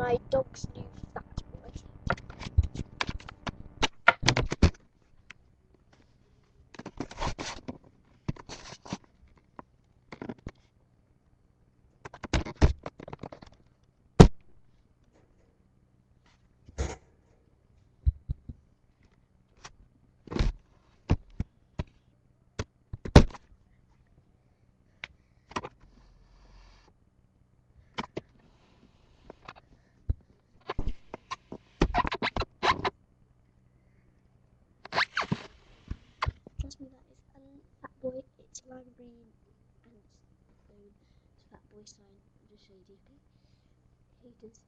my dog's new fat boy. Trust me, that is a fat boy. It's lime green and it's fat boy sign. I'll just show you, okay? He does